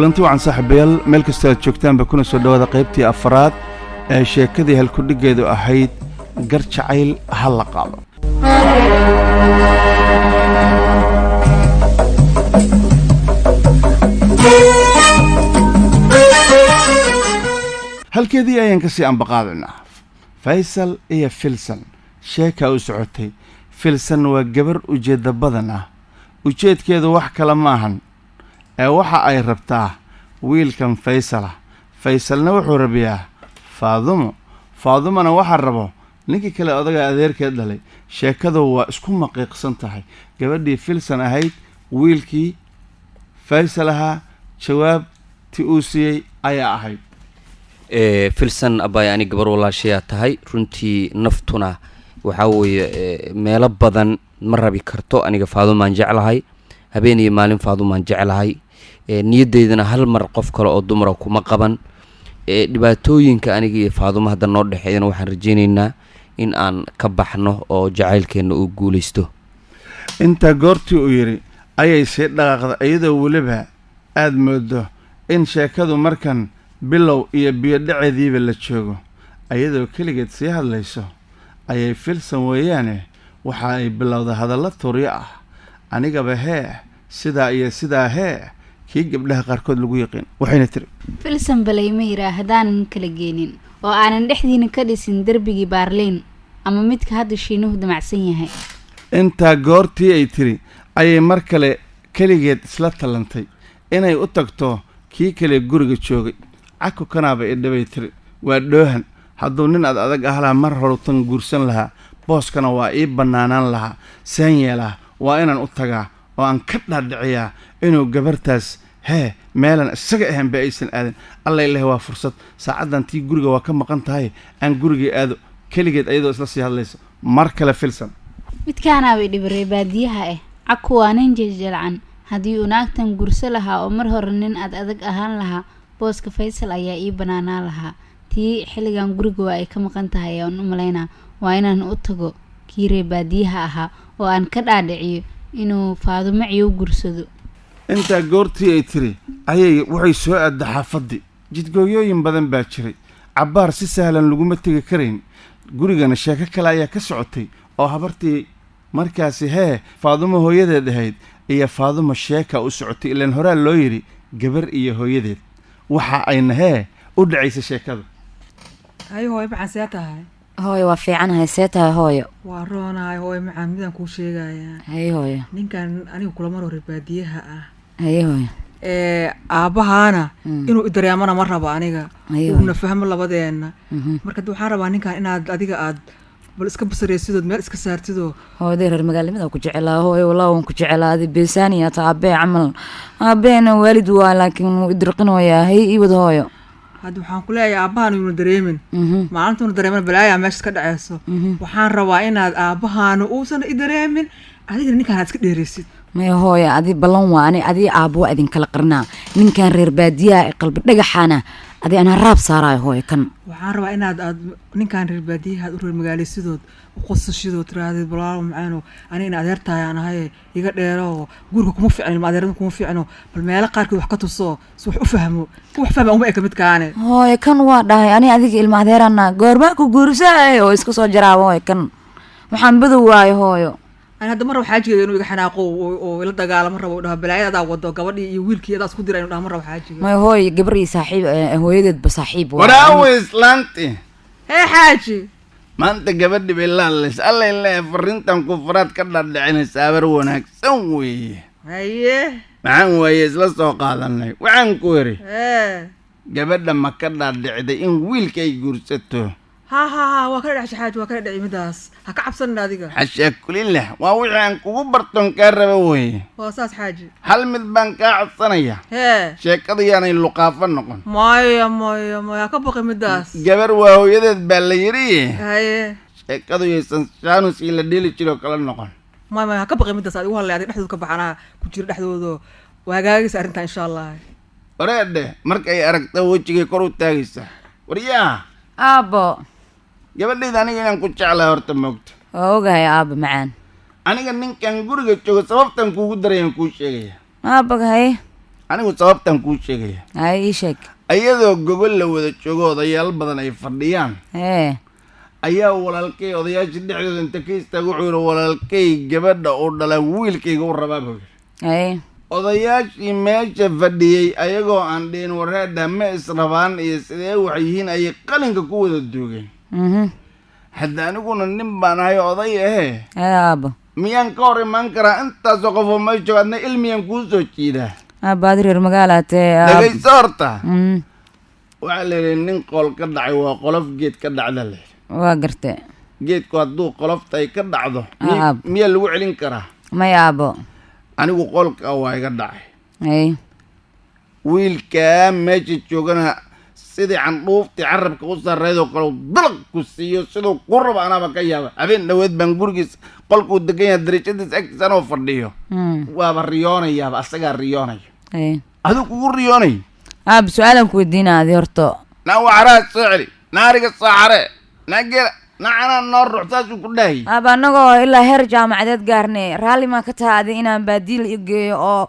kulanti wacan saaxiibayaal meel kasta aad joogtaanba kuna soo dhawaada qaybtii afraad ee sheekadii halkudhigeedu ahayd gar jacayl ha la qaado. halkeedii ayaan ka sii ambaqaadaynaa. faysal iyo filsan sheeka u socotay. filsan waa gabar ujeedda badan ah. ujeedkeedu wax kale maahan ee waxa ay rabtaa wiilkan faysal ah. faysalna wuxuu rabiyaa faadumana waxa rabo ninkii kale odaga adeerkeed dhalay. sheekadu waa isku maqiiqsan tahay. gabadhii filsan ahayd wiilkii faysal ahaa jawaabtii uu siiyey ayaa ahayd filsan abay ani gabar walaashayaa tahay. runtii naftuna waxaa weeye meelo badan ma rabi karto. aniga faadumaan jeclahay, habeen iyo maalin faadumaan jeclahay. niyadeydana hal mar qof kale oo dumara kuma qaban. dhibaatooyinka aniga iyo faaduma hadda noo dhexeeyana waxaan rajaynaynaa in aan ka baxno oo jacaylkeenna uu guulaysto. intaa goortii uu yidhi ayay sii dhaqaaqda iyadoo weliba aad moodo in sheekadu markan bilow iyo biyodhaceediiba la joogo. iyadoo keligeed sii hadlayso ayay filsan weeyaane waxa ay bilowda hadallo tuuryo ah. anigaba hee sidaa iyo sidaa hee kii gabdhaha qaarkood lagu yaqiin. waxayna tiri filsan balay ma yiraa haddaanan kala geenin oo aanan dhexdiina ka dhisin derbigii baarliin ama midka hadda shiinuhu damacsan yahay. intaa goortii ay tiri ayay mar kale keligeed isla tallantay inay u tagto kii kale guriga joogay. caku kanaaba idhabay tiri waa dhoohan. hadduu nin ad adag ahlaa mar horutan guursan lahaa, booskana waa ii bannaanaan lahaa. saan yeelaa waa inaan u tagaa oo aan ka dhaadhiciyaa inuu gabartaas hee meelan isaga ahaanba aysan aadin. alla ilaahi waa fursad. saacaddan tii guriga waa ka maqan tahay aan gurigii aado. keligeed ayadoo isla sii hadlayso mar kale filsan midkaanaabay dhibarey baadiyaha ah. caku waa nin jejelcan. haddii uu naagtan gurso lahaa oo mar hore nin ad adag ahaan lahaa, booska faysal ayaa ii bannaanaan lahaa. tii xilligan guriga waa ay ka maqan tahay aan u malaynaa waa inaan u tago kii ree baadiyaha ahaa oo aan ka dhaadhiciyo inuu faadumo ciyo gursado. intaa goortii ay tiri ayay waxay soo aadda xaafaddii. jidgooyooyin badan baa jiray. cabbaar si sahlan laguma tegi karayn. gurigana sheeko kale ayaa ka socotay oo habartii markaasi hee faadumo hooyadeed ahayd iyo faadumo sheeka u socotay. ilaan horaa loo yidhi gabar iyo hooyadeed. waxa ayna hee u dhacaysa sheekada. hayo hooyo maxaan see tahay? hooyo waa fiicanahay. see tahay hooyo? waa roonahay hooyo macaan midaan kuu sheegayaa. haye hooyo. ninkan aniga kulamar hore baadiyaha ah. haye hooyo. aabbahaana inuu idareemana ma rabo aniga. Haye uuna fahmo labadeenna. marka waxaan rabaa ninkan inaad adiga aad bal iska basaraysidood meel iska saartidoo. hooyadee reer magaalamada ku jecelaa hooyo. walaa waan ku jecelaaday beesaaniya ta aabee camal. aabeena waalid waa laakiin wuu idirqinoyaa. hay ii wada hooyo. hadda waxaan ku leeyahay aabbahaan uuna dareemin. maalintuuna dareeman balaayaa meesha ka dhaceyso. waxaan rabaa inaad aabbahaana uusan i dareemin, adigana ninkaan aad iska dheeraysid. maya hooyo adi ballan waa ani adii aabbo waa idinkala qarnaa. ninkan reer baadiyaha ee qalbi dhagaxaana adi anaa raab saaraayo hooyo kan. waxaan rabaa inaad ninkan reer baadiyaha aad u reer magaalaysidood u qosashidood tiraahdeed balaalo macaano aniga in adeertahay aan ahay iga dheero guriga kuma ficno ilma adeerada kuma ficno bal meelo qaarkood wax ka tuso si wax u fahmo. wax fahma uma eka midkaane. hooyo kan waa dhahay ani adiga ilma adeerana goormaa ku guursaay oo iska soo jaraaba hooyo kan. waxaan badow waayo hooyo. hadda mar waxaa jeeda inuu iga xanaaqo oo ila dagaalamo rabo dhaho balaayadaa wado gabadhii iyo wiilkii adaa isku dira inuu dhaho mar waxaa jeeda. may hooyo gabar iyo saaxiib hooyadeedba saaxiib waa. waraawe islaanti hee xaaji maanta gabadhi bay laalays. alla ilaahi farrintan ku faraad ka dhaadhicinaysa abar wanaagsan weeye. haye maxaan waaye isla soo qaadanay. waxaan ku yidhi gabadha ma ka dhaadhicday in wiilka ay guursato. ha waa kala dhexsha xaaji waa kala dhici midaas. ha ka cabsanin adiga. xashaa kulillah waa wixii aan kugu barton kaa raba weeye. waa saas xaaji. hal mid baan kaa codsanaya. sheekada yaanay luqaafo noqon. maya ha ka baqi midaas. gabar waa hooyadeed baa la yidhi. haye sheekadu yaysan shaanuskii la dheli jiroo kala noqon. maya ha ka baqi midaas. adigu hadlay adig dhexdooda ka baxanaa ku jira dhexdooda waa hagaagaysa arrintaa insha allah. wareedhe markay aragta wejigay kor u taagaysa. waryaa aabbo gabadhayda aniga inaan ku jeclaa horta moogta. waa ogahay aabbo macaan. aniga ninkan guriga joogo sababtan kuugu darayaan kuu sheegaya. aabbaga haye anigu sababtaan kuu sheegaya hay ii sheeg ayadoo gogol la wada joogo odayaal badan ay fadhiyaan ayaa walaalkay odayaasha dhexdooda inta ka istaaga wuxuu yidhi walaalkay gabadha uu dhala wiilkayga u rabaa buu yidhi odayaashii meesha fadhiyey ayagoo aan dhihin wareedha ma israbaan iyo sidee waxay yihiin ayay qalinka ku wada duugeen hadda aniguna nin baan ahay oday aabo miyaan ka hor imaan karaa intaasoo qofoo meesha jooga adna ilmiyaan kuu soo jiidaa aabaadi reer magaalaatee dhegayso horta waxaa la yidhi nin qool ka dhacay waa qolof geed ka dhacda la yidhi waa garte geedku hadduu qolofta ay ka dhacdo miyaa lagu celin karaa may aabo anigu qolka waa iga dhacay wiilkaa meesha joogana sidii candhuuftii carabka u sarreydoo kale dalaq ku siiyo siduu ku rabo anaaba ka yaaba habeen dhaweed baan gurigiis qolkuu degan yaha darajadiis agtiis anoo fadhiyo waaba riyoonayaaba asagaa riyoonaya aduu kugu riyoonay aab su-aalan ku weydiinaadi horto naa waxaraha soo celi naariga soo xare naagera nacanaa noo ruux saasuu ku dhahay aaba annagoo ilaa heer jaamacadeed gaarne raalli maa ka taha adi inaan baadiil i geeyo oo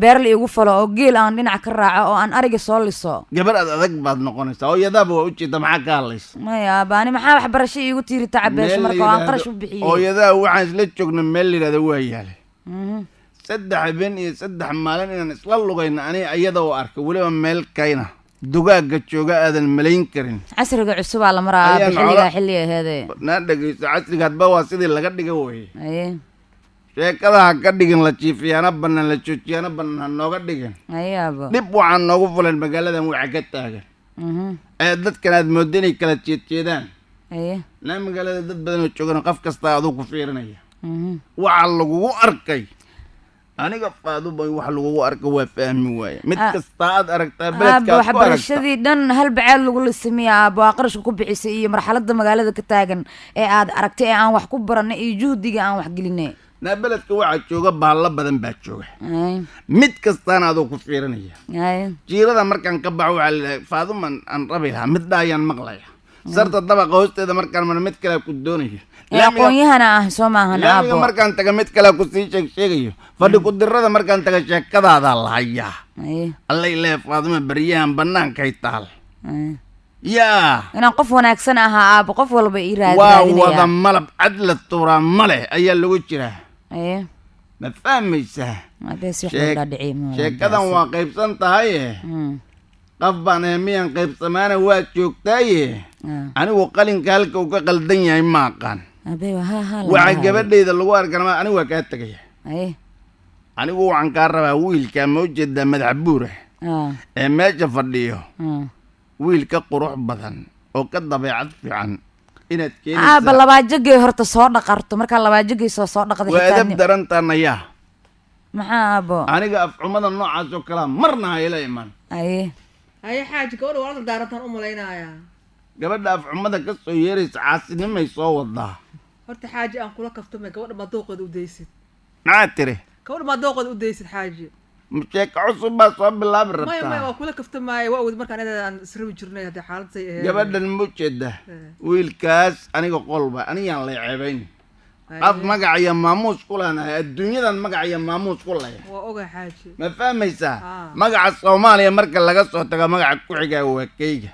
beer la iigu falo oo geel aan dhinac ka raaco oo aan ariga soo liso gabar ad adag baad noqonaysaa oo yadaaba waa ujeeda maxaa ka hadlaysa maya aaba ani maxaa waxbarasho iigu tiiri tacabeesho marka oo aan qarash u bixiyey oo yadaa waxaan isla joogna meel la yidhahda waa yaale 3 habeen iyo 3 maalin inaan isla lugayna ani ayada oo arka weliba meel kayna dugaaga jooga aadan malayn karin casriga cusubaa la maraa xilligaa xilli aheede naa dhegayso casriga hadba waa sidii laga dhiga weye sheekadaha ka dhigin la jiifiyaana bannaan la joojiyaana bannaan ha nooga dhigin ayaabo dhib waxaan noogu fulan magaaladan waxa ka taagan ee dadkan aad mooda inay kala jeedjeedaan naa magaalada dad badan oo joogana qof kastaa aduu ku fiirinaya waxa lagugu arkay aniga Faadumo wax lagugu arko waa fahmi waaye mid kasta aad aragtaa beledka wax barashadii dhan hal bacaad lagu lismiyaa aabo qarashka ku bixisay iyo marxaladda magaalada ka taagan ee aad aragtay ee aan wax ku baranay iyo juhdiga aan wax gelinay naa beledka waxa jooga baalla badan baa jooga mid kastaana adoo ku fiirinaya jiirada markaan ka baxo waxa la Faadumo aan rabi lahaa mid dhaayaan maqlaya sarta dabaqa hoosteeda markaan mar mid kale ku doonayo aqoonyahana ah soo maahan aabo markaan taga mid kale ku sii sheegayo fadhi ku dirada markaan taga sheekadaada lahaya allay lee Faadumo bariyahan bannaankay taal yaa inaan qof wanaagsan ahaa aabo qof walba ii waa wada malab cadla tuura male ayaa lagu jiraa ma fahmaysaa sheekadan waa qaybsan tahay qof baan miyaan qaybsamaana waa joogtaaye anigu qalinka halka uu ka qaldan yahay ma aqaan waxa gabadhayda lagu arkana anigu waa kaa tegaya anigu waxaan kaa rabaa wiilka ma ujeedaa madax buura ee meesha fadhiyo wiil ka qurux badan oo ka dabeecad fiican inaad keenaysaa aaba labaajagay horta soo dhaqarto markaa labaajagay soo dhaqday waa edab darantaanaya maxaa aabo aniga afxumada noocaas oo kala marna hayla iman haye xaaji gabadha waa la daarantaan u malaynayaa gabadha afxumada ka soo yeeraysa caasinimay soo wadaa horta xaaji aan kula kaftamay gabadha ma dooqeeda u daysid maxaa tiri gabadha ma dooqeeda u daysid xaaji sheeko cusub baa soo bilaabi rabtaa maya waa kula kaftamaaye waa awd markaan aan israbi jirnay haddii xaaladday ahayd gabadhan ma ujeeda wiilkaas aniga qolba aniyaan lay ceebayn qaf magac iyo maamuus ku lanahay adduunyadan magac iyo maamuus ku leh waa oga xaaji ma fahmaysaa magaca Soomaaliya marka laga soo tago magaca ku xiga waa kayga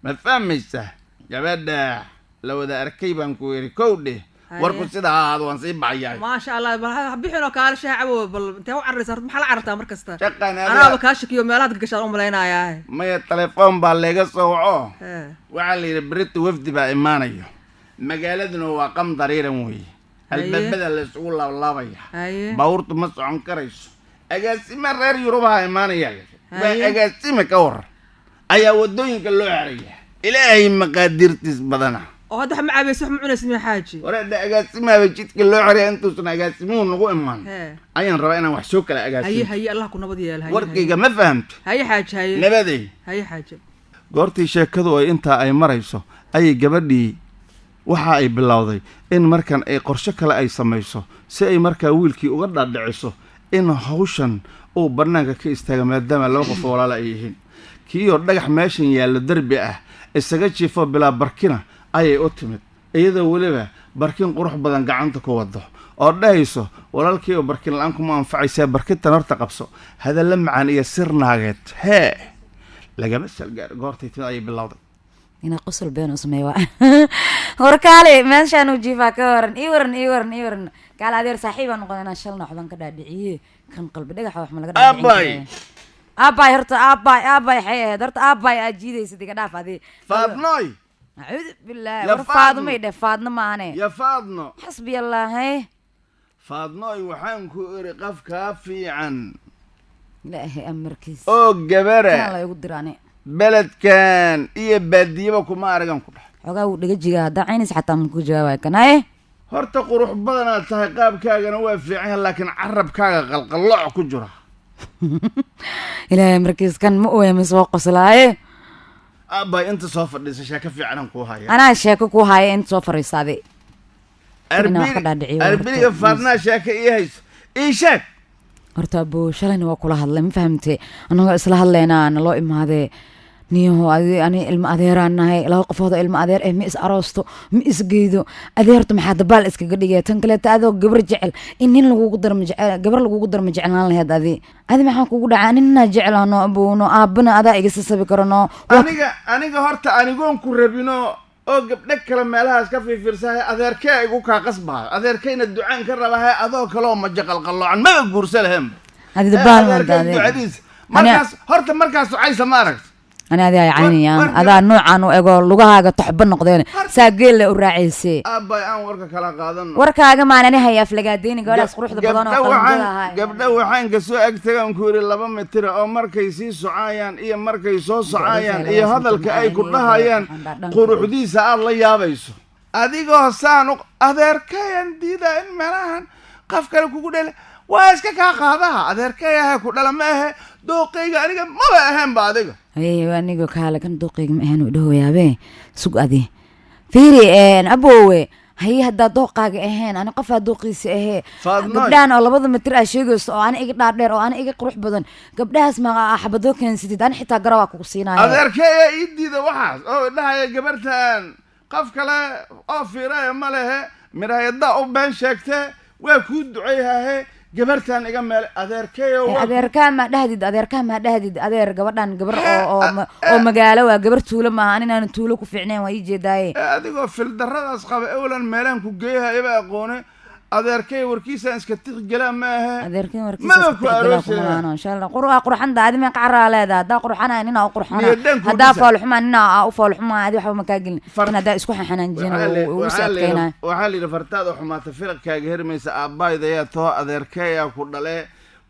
ma fahmaysaa gabadha la wada arkay baan ku yiri kowdhe warku sida aad waan sii baxayay ma sha Allah bal bixino kaal shaaco bal intee u carraysaa maxaa la carartaa mar kasta shaqana anaaba ka shakiyo meelaad ka gashaan u malaynayaa maya telefoon baa laga soo waco waxa la yiri Brit wafdi baa imaanayo magaaladuna waa qam dariiran weey albaabada la isugu laablaabaya bawrtu ma socon karayso agaasima reer Yurubaha imaanaya agaasima ka war ayaa wadooyinka loo xaraya ilaahay maqaadirtiis badana oo hadda ma caabeys wax ma cunaysid ma xaaji warada agaasima jidka loo xaraya intuusan agaasimuhu nagu imaan ayaan rabaa inaan wax soo kala agaasimo haye Allah ku nabad yeelay warkayga ma fahamto haye xaaji haye nabaday haye xaaji goortii sheekadu ay intaa ay marayso ayay gabadhii waxa ay bilowday in markan ay qorshe kale ay samayso si ay markaa wiilkii uga dhaadhiciso in hawshan uu bannaanka ka istaaga maadaama laba qof walaala ay yihiin kiiyoo dhagax meeshan yaallo derbi ah isaga jiifo bilaa barkina ayay u timid iyadoo weliba barkin qurux badan gacanta ku wado oo dhahayso walaalkiiba barkin la-aan kuma anfacaysaa barkintan horta qabso hadalla macaan iyo sir naageed hee lagama salgaar goortay timid ayay bilowday inaa qosol been u sameeyo warkaale meeshaan uu jiifaa ka waran ii waran kaale adeer saaxiibaan noqon inaan shalna waxbaan ka dhaadhiciye kan qalbi dhagaxa wax ma laga dhaadhicin aabay horta aabay waxay ahayd horta aabay aad jiidaysid iga dhaaf adii faadnoy acuudu bilaahi war faadumay dheh faadno maane ya faadno xasbi allah faadnoy waxaan ku iri qaf kaa fiican ilaahay amarkiisa oo gabara kana la igu dirane beledkan iyo baadiyaba kuma aragan ku dhax xogaa uu dhaga jigaa haddaa caynis xataa maku jawaabay kan horta qurux badanaad tahay qaabkaagana waa fiican yahay laakiin carabkaaga qalqallooc ku jira ilaahay markiis kan ma ooyama soo qoslaaye aabay inta soo fadhiisa sheeko fiicanan kuu haya anaa sheeko ku haya inta soo fariisaade arbiriga faadnaa sheeko ii hayso ii sheeg horta abuu shalayna waa kula hadlay ma fahamte annagoo isla hadlaynaa naloo imaadee niyaho ani ilma adeeraan nahay laba qofooda ilma adeer ma is aroosto ma is geydo adeerta maxaa dabaal iskaga dhigaya tan kaleeta adoo gabar jecel in nin lagugu darma jecel gabar lagugu darma jeclaan laheyd adi maxaa kugu dhacaa ninaa jeclaano abuuno aabana adaa iga sasabi karano aniga horta anigoon ku rabino oo gabdho kale meelahaas ka fiirsahay adeerkee igu kaa qasbahay adeerkayna ducaan ka rabahay adoo kale oo majaqalqalloocan maba guursa lahayn adi dabaal ducadiisa markaas ducaysa ma aragta ani adi ay caynayaan adaa noocaan u ego lugahaaga toxba noqdeen saa geelle u raacaysay aabay aan warka kala qaadano warkaaga maanani hayaaf lagaadeyni gabadhaas quruxda badan oo qalbada ahaa gabdha waxaan ka soo agtagaan ku yiri 2 mitir oo markay sii socayaan iyo markay soo socayaan iyo hadalka ay ku dhahayaan quruxdiisa aad la yaabayso adigoo saan adeerkayan diida in meelahan qaf kale kugu dhale waa iska kaa qaadaha adeerkayaha ku dhala ma ahe dooqayga aniga maba ahaan ba adiga aniga kaale kan dooqayga ma ahaan u dhahooyaabe sug adi fiiri aboowe haye haddaa dooqaaga ahayn ani qofaa dooqiisa ahee gabdhahan oo 2 mitir aa sheegayso oo ani iga dhaadheer oo ani iga qurux badan gabdhahaas ma xabadoo keensatid ani xitaa garawaa kugu siinaya adeerkaya ii diida waxaas oo dhahaya gabartan qof kale oo fiiraya ma lehe mirayada u been sheegte waa kuu duceeyahe gabartan iga meel adeerkaa ma dhahdid adeer gabadhan gabar oo magaalo waa gabar tuulo maaha aninaan tuulo ku fiicnayn waa ii jeedaaye adigoo fildaradaas qaba ewlan meelaan ku geeyaha iba aqoone adeerkay warkiisaan iska tixgelaa ma ahe adeerkay warkiisa qurxanta adi meeqa caraa leedaa haddaa qurxanaya ninaa u qurxana haddaa foolxumaa ninaa u foolxumaa adi waxba makaa gelin in haddaa isku xanaanjina ugu si adkeynaya waxaa layidhi fartaada xumaata firaqkaaga hermaysa aabbayda yaa too adeerkayaa ku dhalee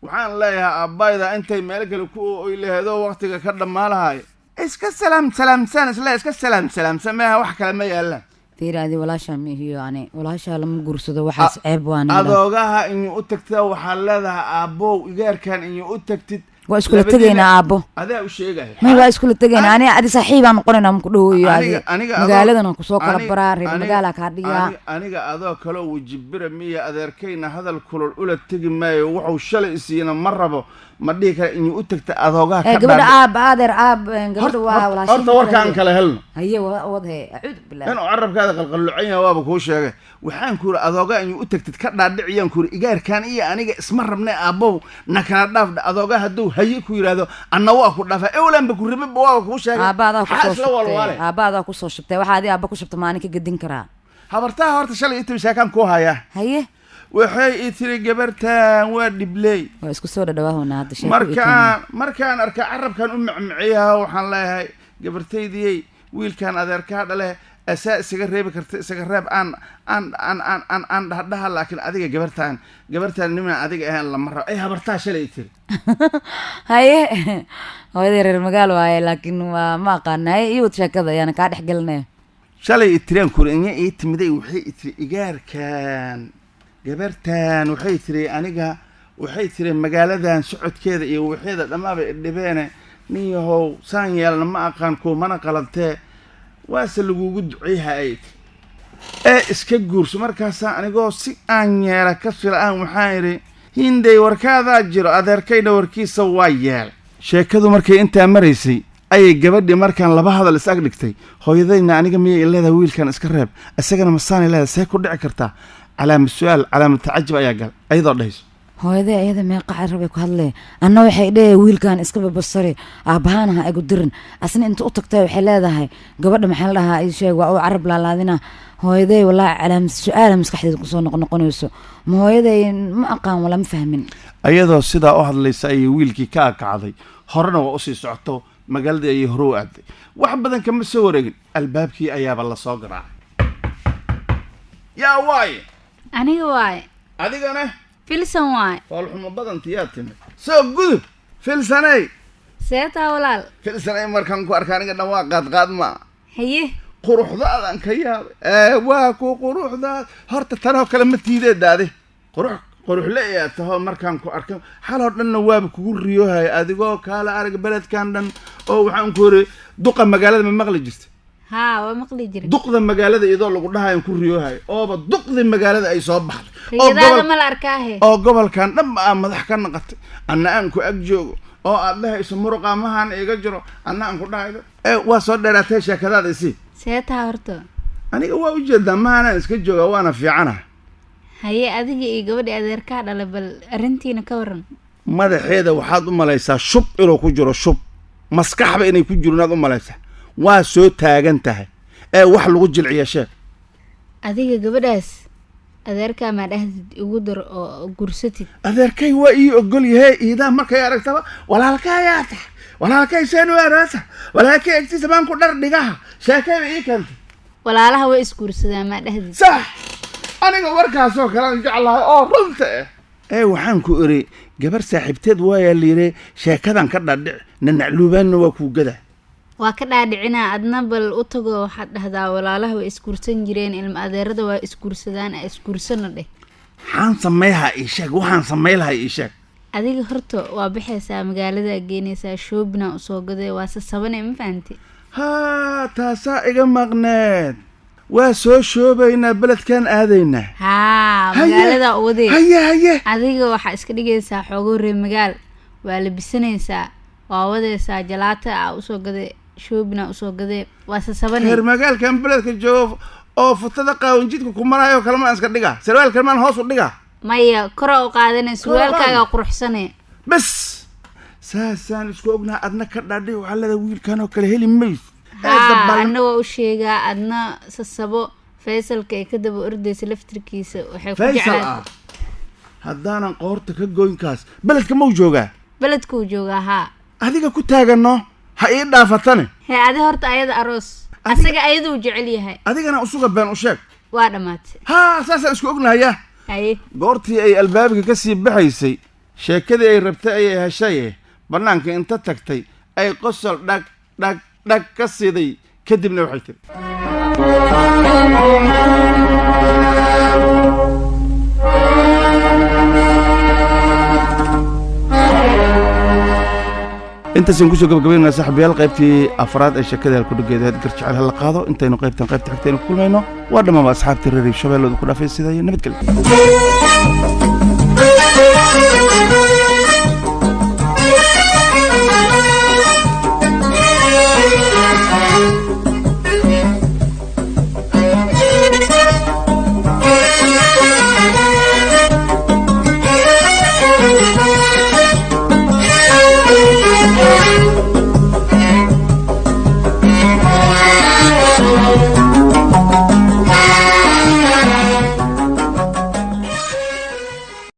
waxaan leeyahay aabbayda intay meel kale ku oy laheedo waqtiga ka dhammaalahay iska salaamsan iska salaamsan maaha wax kale ma yaalaan fiiraadi walaashaa ma ihiyo ani walaashaa lama guursado waxaas ceeb waan adoogaha inuu u tagtaa waxaa leedahay aabbow igaarkan inuu u tagtid waa iskula tegaynaa aabbo adaa u sheegaya ma waa iskula tegaynaa ani adi saaxiibaan noqonaynaa maku dhawoyo magaaladan kusoo kala baraa reer magaala kaa dhigaa aniga adoo kaleo wejibira miya adeerkayna hadal kulol ula tegi maayo wuxuu shalay isiina ma rabo ma dhihi kara inuu u tagta adoogaha ka gabadha adeer gabadha waa walaasha horta warkaan kala helno haye wadhe acuudu billah inuu carabkaada qalqallucan yahay waaba kuu sheegay waxaan ku yiri adoogaa inuu u tagtid ka dhaadhiciyaan ku yiri igaarkaan iyo aniga isma rabnay aabbow na kala dhaafdha adoogaa hadduu haye ku yidhaahdo anna waa ku dhaafay ewlanba ku ribaba waaba kuu sheegay aabaadaa kusoo shubtay waxaa adi aabba ku shubta maalin ka gedin karaa habartaha horta shalay itibi sheekaan kuu hayaa haye waxay ii tiri gabartan waa dhibley waa isku soo dhadhawaahona hadda markaan arka carabkan u macmaciyaha waxaan leeyahay gabartaydiyey wiilkan adeerkaa dhale asaa isaga reebi karta isaga reeb aan dhahdhaha laakiin adiga gabartan niman adiga ahaan lama rabo ay habartaa shalay ii tiri haye hooyadii reer magaal waaye laakiin waa ma aqaana haye iyo wad sheekada ayaana kaa dhex gelinaya shalay ii tiraan kuri inya ii timiday waxay ii tiri igaarkan gabartan waxay tiri aniga waxay tiri magaaladan socodkeeda iyo waxeeda dhammaaba idhibeene nin yahow saan yeelna ma aqaan kuumana qalantee waase lagugu duceyha ay ee iska guurso markaasaa anigoo si aan yeela ka fila aan waxaan idhi hindey warkaadaa jiro adeerkayna warkiisa waa yeel sheekadu markay intaa maraysay ayay gabadhii markaan laba hadal is ag dhigtay hooyadayna aniga miyay leedahay wiilkan iska reeb isagana masaanay leedahay see ku dhici kartaa calaamad su-aal calaamad tacajub ayaa gal ayadoo dhahayso hooyadee ayada meeqa carabay ku hadlee anna waxay dhehey wiilkan iska babasari aabbahaan ha igu dirin asna inta u tagtay waxay leedahay gabadha maxaa la dhahaa ii sheeg waa uu carab laalaadina hooyadey walaa calaamad su-aala maskaxdeeda kusoo noqnoqonayso ma hooyadey ma aqaan wala ma fahmin ayadoo sidaa u hadlaysa ayay wiilkii ka akacday horena waa usii socoto magaaladii ayay hore u aaday wax badan kama soo wareegin albaabkii ayaaba lasoo garaacay yaa waaye aniga waaye adigana filsan waaye foolxumo badanti yaa timid soo gudub filsaney seetaa walaal filsaney markaan ku arka aniga dhan waa qaadqaad maa haye quruxdaadan ka yaabay waa ku quruxdaad horta tanoo kale ma tiideedaade quruxle ayaa taho markaan ku arkay xaloo dhanna waaba kugu riyoohaya adigoo kaala arag beledkan dhan oo waxaan ku hore duqa magaalada ma maqli jirta haa waa maqli jiray duqda magaalada iyadoo lagu dhahayan ku riyoohaya ooba duqdi magaalada ay soo baxday riyadaada ma la arkaahe oo gobolkan dhanba aa madax ka naqatay anna aan ku ag joogo oo aad dhahayso muruqa mahaan iga jiro anna aan ku dhahaydo waa soo dheeraatay sheekadaada isii seetaa horta aniga waa ujeedaa mahaanaan iska jooga waana fiicana haye adiga iyo gabadhi adeerkaa dhala bal arrintiina ka waran madaxeeda waxaad u malaysaa shub inuu ku jiro shub maskaxba inay ku jiro inaad u malaysaa waa soo taagan tahay wax lagu jilciya sheeg adiga gabadhaas adeerkaa maa dhahdid igu dar oo gursatid adeerkay waa ii ogol yahay iidaa markay aragtaba walaalkayaa tahay walaalkay seen u araasa walaalkay egtiisa baan ku dhar dhigaha sheekayba ii keentay walaalaha way isguursadaan maa dhahdid sax aniga warkaasoo kalean jeclahay oo runta waxaan ku iri gabar saaxiibteed waayaa layidhi sheekadan ka dhaadhic nanacluubaanna waa kuu gadaa waa ka dhaadhicinaa adna bal u tago waxaad dhahdaa walaalaha way isguursan jireen ilma adeerada waa isguursadaan a isguursana dheh waxaan samaylahaa ii sheeg waxaan samaylahaa ii sheeg adiga horta waa baxaysaa magaalada geenaysaa shoobina usoo gaday waa sasabane ma fahanti haa taasaa iga maqneed waa soo shoobaynaa beledkan aadaynaa haa magaalada uwadee haye adiga waxaa iska dhigaysaa xoogoo reer magaal waa labisanaysaa waa wadaysaa jalaata a usoo gaday shoobina usoo gadee waa sasabane reer magaalkan beledka joogo oo futada qaawan jidka ku marayo kalamaan iska dhigaa sarwaal kalmaan hoos u dhigaa maya kora u qaadanay surwaalkaaga quruxsane bas saasaan isku ognaa adna ka dhaadhi waxaa leedahay wiilkan oo kale heli mays adna waa u sheegaa adna sasabo faysalka ay ka daba ordaysa laftirkiisa waxay ku jeclaa haddaanan qoorta ka goynkaas beledka mau joogaa beledkuu joogaa haa adiga ku taagano ha ii dhaafatane hee adi horta ayada aroos asaga ayaduu jecel yahay adigana usuga been u sheeg waa dhammaatay haa saasaan isku ognahaya haye goortii ay albaabka ka sii baxaysay sheekadii ay rabtay ayay heshaye bannaanka inta tagtay ay qosol dhag ka siday kadibna waxay tiri intaasaan kusoo gabagabaynaa saaxiibayaal qaybtii afraad ee sheekada halkudhageeda had garjecel hala qaado intaynu qaybta xigtaynu ku kulmayno waa dhammaanba asxaabtii reer shabeellooda ku dhaafay sida iyo nabadgelyo